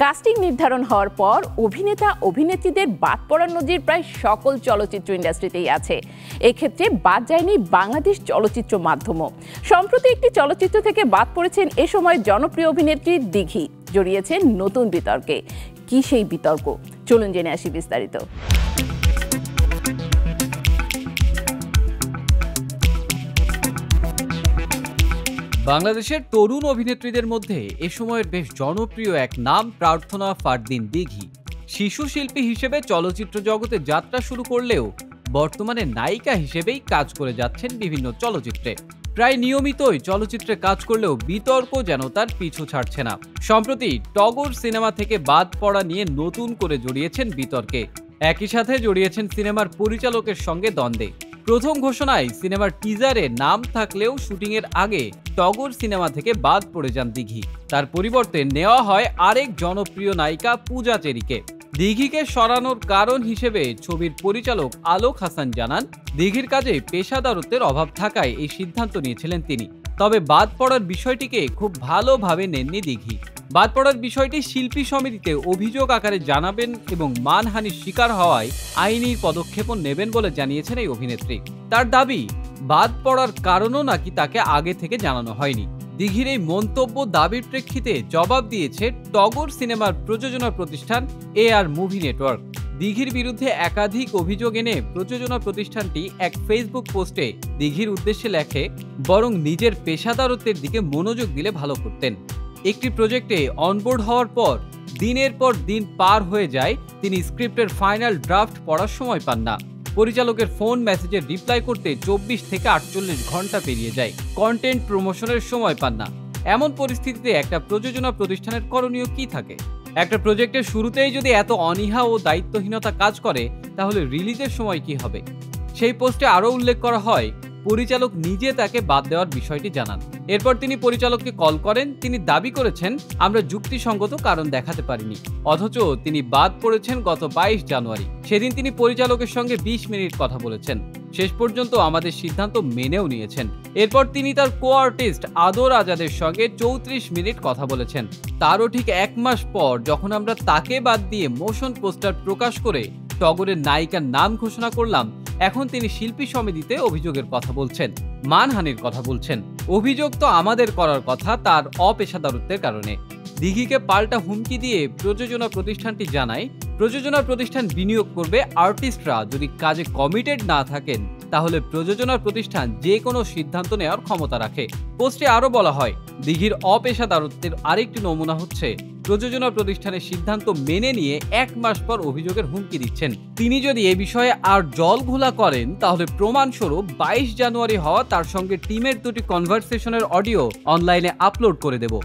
Casting নির্ধারণ হওয়ার পর অভিনেতা অভিনেত্রীদের বাদ পড়ার নজির প্রায় সকল চলচ্চিত্র ইন্ডাস্ট্রিতেই আছে। এক্ষেত্রে বাদ যায়নি বাংলাদেশ চলচ্চিত্র মাধ্যমও। সম্প্রতি একটি চলচ্চিত্র থেকে বাদ পড়েছেন এ সময় জনপ্রিয় অভিনেত্রী দিঘি, জড়িয়েছেন নতুন বিতর্কে। কি সেই বিতর্ক, চলুন জেনে আসি বিস্তারিত। বাংলাদেশের তরুণ অভিনেত্রীদের মধ্যে এ সময়ের বেশ জনপ্রিয় এক নাম প্রার্থনা ফারদিন দিঘি। শিশু শিল্পী হিসেবে চলচ্চিত্র জগতে যাত্রা শুরু করলেও বর্তমানে নায়িকা হিসেবেই কাজ করে যাচ্ছেন বিভিন্ন চলচ্চিত্রে। প্রায় নিয়মিতই চলচ্চিত্রে কাজ করলেও বিতর্ক যেন তার পিছু ছাড়ছে না। সম্প্রতি টগর সিনেমা থেকে বাদ পড়া নিয়ে নতুন করে জড়িয়েছেন বিতর্কে। একই সাথে জড়িয়েছেন সিনেমার পরিচালকের সঙ্গে দ্বন্দ্বে। প্রথম ঘোষণায় সিনেমার টিজারে নাম থাকলেও শুটিংয়ের আগে টগর সিনেমা থেকে বাদ পড়ে যান দিঘি। তার পরিবর্তে নেওয়া হয় আরেক জনপ্রিয় নায়িকা পূজা চেরিকে। দিঘিকে সরানোর কারণ হিসেবে ছবির পরিচালক আলোক হাসান জানান, দিঘির কাজে পেশাদারত্বের অভাব থাকায় এই সিদ্ধান্ত নিয়েছিলেন তিনি। তবে বাদ পড়ার বিষয়টিকে খুব ভালোভাবে নেননি দিঘি। বাদ পড়ার বিষয়টি শিল্পী সমিতিতে অভিযোগ আকারে জানাবেন এবং মানহানির শিকার হওয়ায় আইনি পদক্ষেপও নেবেন বলে জানিয়েছেন এই অভিনেত্রী। তার দাবি, বাদ পড়ার কারণও নাকি তাকে আগে থেকে জানানো হয়নি। দিঘির এই মন্তব্য দাবির প্রেক্ষিতে জবাব দিয়েছে টগর সিনেমার প্রযোজনা প্রতিষ্ঠান AR মুভি নেটওয়ার্ক। দিঘির বিরুদ্ধে একাধিক অভিযোগ এনে প্রযোজনা প্রতিষ্ঠানটি এক ফেসবুক পোস্টে দিঘির উদ্দেশ্যে লেখে, বরং নিজের পেশাদারত্বের দিকে মনোযোগ দিলে ভালো করতেন। একটি প্রজেক্টে অনবোর্ড হওয়ার পর দিনের পর দিন পার হয়ে যায়, তিনি স্ক্রিপ্টের ফাইনাল ড্রাফট পড়ার সময় পান না। পরিচালকের ফোন মেসেজের রিপ্লাই করতে 24 থেকে 48 ঘন্টা পেরিয়ে যায়। কন্টেন্ট প্রমোশনের সময় পান না। এমন পরিস্থিতিতে একটা প্রযোজনা প্রতিষ্ঠানের করণীয় কি থাকে? একটা প্রজেক্টের শুরুতেই যদি এত অনীহা ও দায়িত্বহীনতা কাজ করে, তাহলে রিলিজের সময় কি হবে? সেই পোস্টে আরও উল্লেখ করা হয়, পরিচালক নিজে তাকে বাদ দেওয়ার বিষয়টি জানান। এরপর তিনি পরিচালককে কল করেন। তিনি দাবি করেছেন, আমরা যুক্তিসঙ্গত কারণ দেখাতে পারিনি। অথচ তিনি বাদ পড়েছেন গত 22 জানুয়ারি। সেদিন তিনি পরিচালকের সঙ্গে 20 মিনিট কথা বলেছেন। শেষ পর্যন্ত আমাদের সিদ্ধান্ত মেনেও নিয়েছেন। এরপর তিনি তার কো-আর্টিস্ট আদর আজাদের সঙ্গে 34 মিনিট কথা বলেছেন। তারও ঠিক 1 মাস পর যখন আমরা তাকে বাদ দিয়ে মোশন পোস্টার প্রকাশ করে টগরের নায়িকার নাম ঘোষণা করলাম, এখন তিনি শিল্পী সমিতিতে অভিযোগের কথা বলছেন, মানহানির কথা বলছেন। অভিযোগ তো আমাদের করার কথা তার অপেশাদারত্বের কারণে। দিঘিকে পাল্টা হুমকি দিয়ে প্রযোজনা প্রতিষ্ঠানটি জানায়, প্রযোজনা প্রতিষ্ঠান বিনিয়োগ করবে, আর্টিস্টরা যদি কাজে কমিটেড না থাকেন তাহলে প্রযোজনা প্রতিষ্ঠান যে কোনো সিদ্ধান্ত নেওয়ার ক্ষমতা রাখে। পোস্টে আরও বলা হয়, দিঘির অপেশাদারত্বের আরেকটি নমুনা হচ্ছে প্রযোজনা প্রতিষ্ঠানের সিদ্ধান্ত মেনে নিয়ে 1 মাস পর অভিযোগের হুমকি দিচ্ছেন। তিনি যদি এ বিষয়ে আর জল ঘোলা করেন, তাহলে প্রমাণস্বরূপ 22 জানুয়ারি হওয়া তার সঙ্গে টিমের 2টি কনভারসেশনের অডিও অনলাইনে আপলোড করে দেব।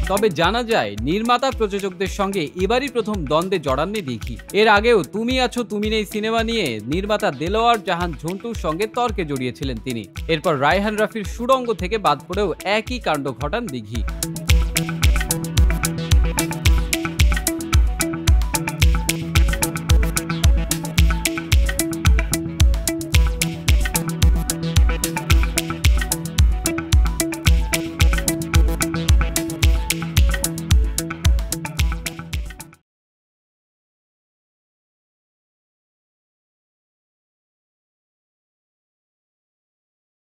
তবে জানা যায়, নির্মাতা প্রযোজকদের সঙ্গে এবারই প্রথম দ্বন্দ্বে জড়াননি দিঘি। এর আগেও তুমি আছো তুমি নেই সিনেমা নিয়ে নির্মাতা দেলোয়ার জাহান ঝন্টুর সঙ্গে তর্কে জড়িয়েছিলেন তিনি। এরপর রায়হান রাফির সুড়ঙ্গ থেকে বাদ পড়েও একই কাণ্ড ঘটান দিঘি।